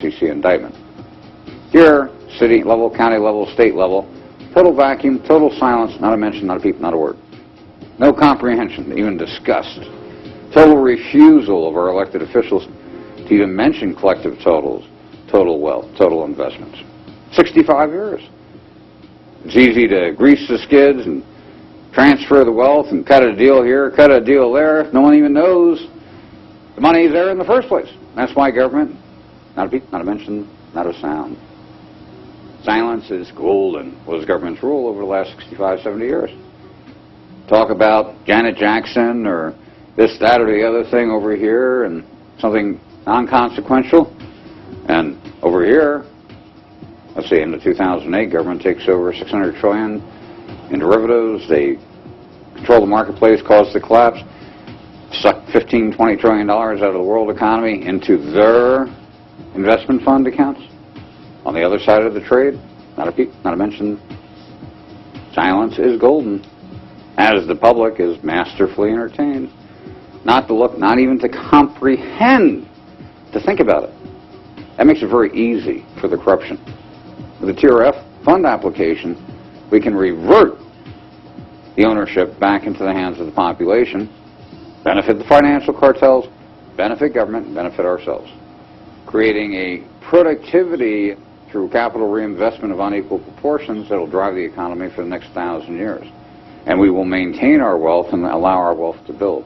SEC indictment. Here, city level, county level, state level, total vacuum, total silence, not a mention, not a peep, not a word. No comprehension, even disgust. Total refusal of our elected officials to even mention collective totals, total wealth, total investments. 65 years. It's easy to grease the skids and transfer the wealth and cut a deal here, cut a deal there. No one even knows the money's there in the first place. That's why government, not a peep, not a mention, not a sound. Silence is golden was government's rule over the last 65, 70 years. Talk about Janet Jackson or this, that, or the other thing over here and something non-consequential. And over here, let's see, in the 2008, government takes over $600 trillion in derivatives. They control the marketplace, cause the collapse, suck $15, $20 trillion out of the world economy into their investment fund accounts. On the other side of the trade, not a peep, not a mention. Silence is golden, as the public is masterfully entertained. Not to look, not even to comprehend, to think about it. That makes it very easy for the corruption. With the TRF fund application, we can revert the ownership back into the hands of the population, benefit the financial cartels, benefit government, benefit ourselves, creating a productivity through capital reinvestment of unequal proportions that will drive the economy for the next 1,000 years. And we will maintain our wealth and allow our wealth to build.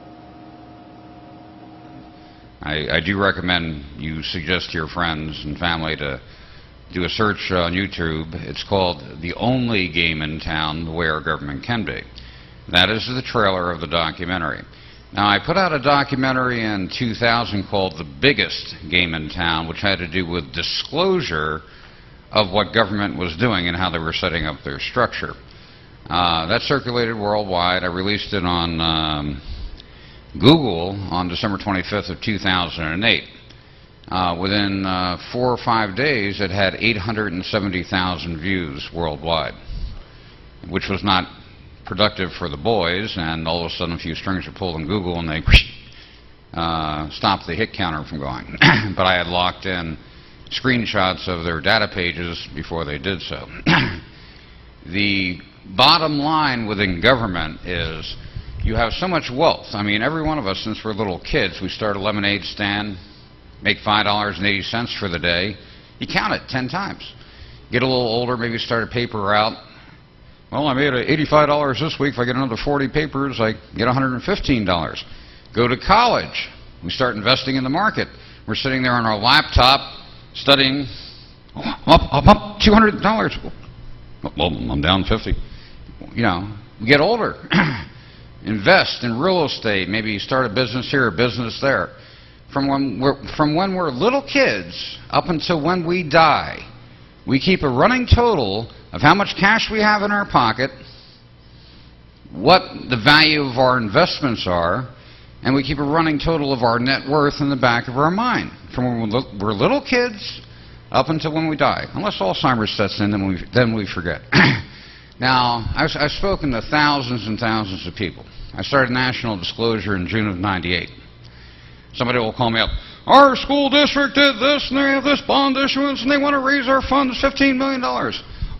I do recommend you suggest to your friends and family to do a search on YouTube. It's called The Only Game in Town, The Way Our Government Can Be. That is the trailer of the documentary. Now, I put out a documentary in 2000 called The Biggest Game in Town, which had to do with disclosure of what government was doing and how they were setting up their structure. That circulated worldwide. I released it on Google on December 25th of 2008. Within 4 or 5 days, it had 870,000 views worldwide, which was not productive for the boys, and all of a sudden a few strings were pulled in Google and they stopped the hit counter from going. But I had locked in screenshots of their data pages before they did so. The bottom line within government is you have so much wealth. I mean, every one of us, since we're little kids, we start a lemonade stand, make $5.80 for the day. You count it 10 times. Get a little older, maybe start a paper route. Well, I made $85 this week. If I get another 40 papers, I get $115. Go to college. We start investing in the market. We're sitting there on our laptop studying. Oh, I'm up $200. Well, I'm down 50. You know, we get older. Invest in real estate. Maybe you start a business here, a business there. From when we're little kids up until when we die, we keep a running total of how much cash we have in our pocket, what the value of our investments are, and we keep a running total of our net worth in the back of our mind from when we're little kids up until when we die. Unless Alzheimer's sets in, then we forget. Now, I've spoken to thousands and thousands of people. I started national disclosure in June of '98. Somebody will call me up. Our school district did this, and they have this bond issuance, and they want to raise our funds $15 million.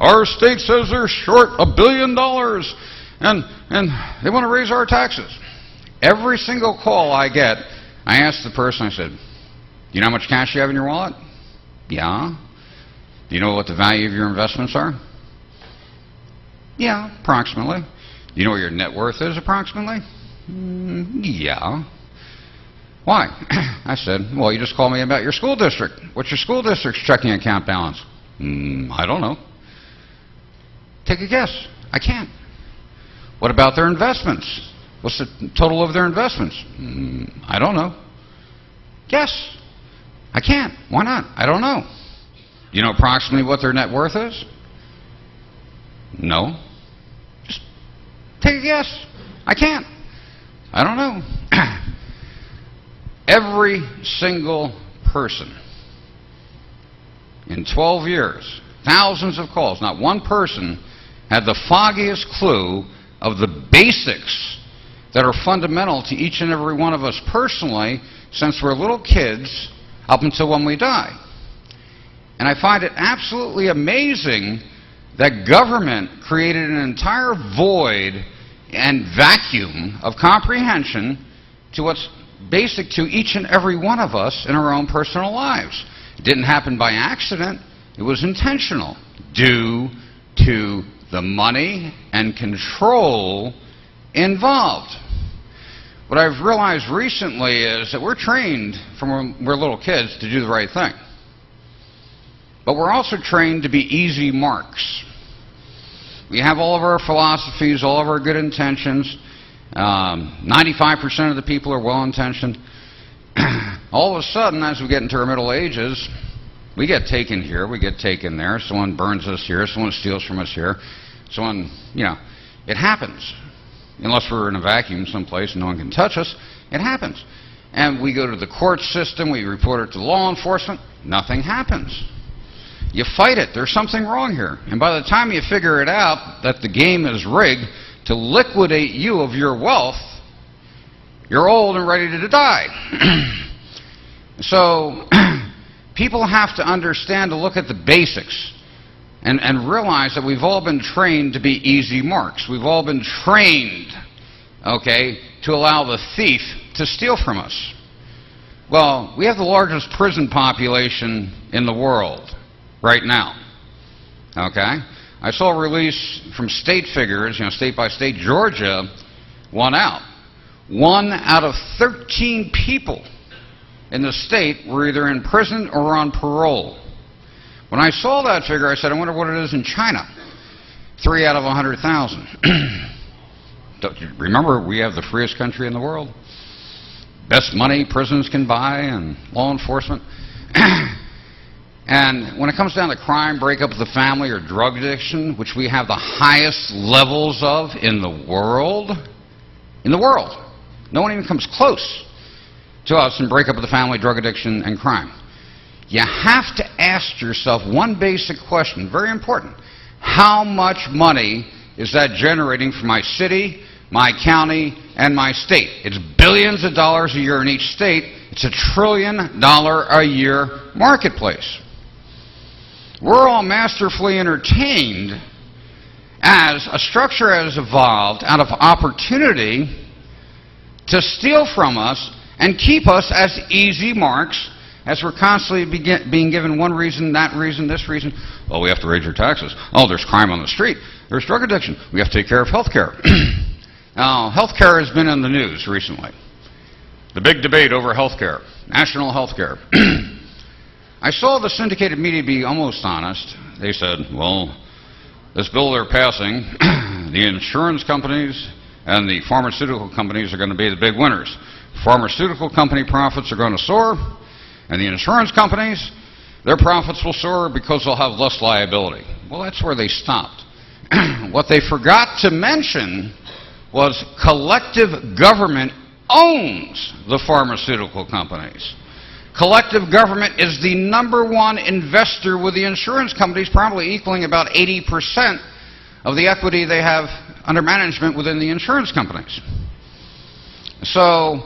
Our state says they're short $1 billion, and they want to raise our taxes. Every single call I get, I ask the person, I said, do you know how much cash you have in your wallet? Yeah. Do you know what the value of your investments are? Yeah, approximately. Do you know what your net worth is approximately? Yeah. Why? I said, well, you just called me about your school district. What's your school district's checking account balance? I don't know. Take a guess. I can't. What about their investments? What's the total of their investments? I don't know. Guess. I can't. Why not? I don't know. Do you know approximately what their net worth is? No. Just take a guess. I can't. I don't know. Every single person in 12 years, thousands of calls, not one person had the foggiest clue of the basics that are fundamental to each and every one of us personally since we're little kids up until when we die. And I find it absolutely amazing that government created an entire void and vacuum of comprehension to what's basic to each and every one of us in our own personal lives. It didn't happen by accident. It was intentional, due to the money and control involved. What I've realized recently is that we're trained from when we're little kids to do the right thing. But we're also trained to be easy marks. We have all of our philosophies, all of our good intentions. 95% of the people are well-intentioned. All of a sudden, as we get into our middle ages, we get taken here, we get taken there. Someone burns us here, someone steals from us here. Someone, it happens. Unless we're in a vacuum someplace and no one can touch us, it happens. And we go to the court system, we report it to law enforcement, nothing happens. You fight it. There's something wrong here. And by the time you figure it out that the game is rigged to liquidate you of your wealth, you're old and ready to die. So people have to understand to look at the basics and realize that we've all been trained to be easy marks. We've all been trained, to allow the thief to steal from us. Well, we have the largest prison population in the world right now. I saw a release from state figures, state by state. Georgia won out. 1 out of 13 people in the state were either in prison or on parole. When I saw that figure, I said, I wonder what it is in China. 3 out of 100,000. Remember, we have the freest country in the world. Best money prisons can buy and law enforcement. And when it comes down to crime, breakup of the family, or drug addiction, which we have the highest levels of in the world, no one even comes close to us in breakup of the family, drug addiction, and crime. You have to ask yourself one basic question, very important. How much money is that generating for my city, my county, and my state? It's billions of dollars a year in each state. It's $1 trillion a year marketplace. We're all masterfully entertained as a structure has evolved out of opportunity to steal from us and keep us as easy marks, as we're constantly being given one reason, that reason, this reason. Oh, we have to raise your taxes. Oh, there's crime on the street. There's drug addiction. We have to take care of health care. Now, health care has been in the news recently. The big debate over health care, national health care. I saw the syndicated media be almost honest. They said, well, this bill they're passing, the insurance companies and the pharmaceutical companies are going to be the big winners. Pharmaceutical company profits are going to soar, and the insurance companies, their profits will soar because they'll have less liability. Well, that's where they stopped. What they forgot to mention was collective government owns the pharmaceutical companies. Collective government is the #1 investor with the insurance companies, probably equaling about 80% of the equity they have under management within the insurance companies. So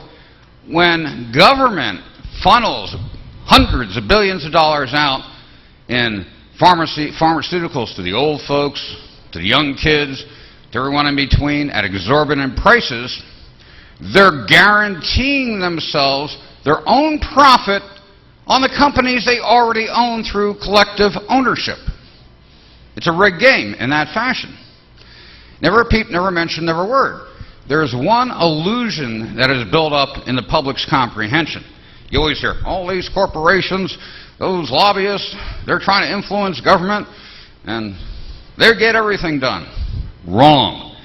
when government funnels hundreds of billions of dollars out in pharmaceuticals to the old folks, to the young kids, to everyone in between at exorbitant prices, they're guaranteeing themselves their own profit on the companies they already own through collective ownership. It's a rigged game in that fashion. Never a peep, never mention, never a word. There's one illusion that is built up in the public's comprehension. You always hear, all these corporations, those lobbyists, they're trying to influence government, and they get everything done. Wrong.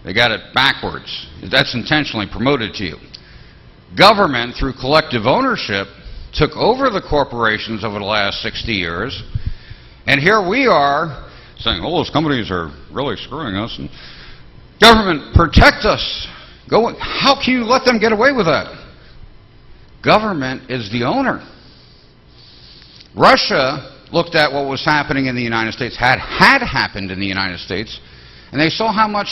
They got it backwards. That's intentionally promoted to you. Government, through collective ownership, took over the corporations over the last 60 years, and here we are saying, oh, those companies are really screwing us, and government, protect us. How can you let them get away with that? Government is the owner. Russia looked at what was happening in the United States, had happened in the United States, and they saw how much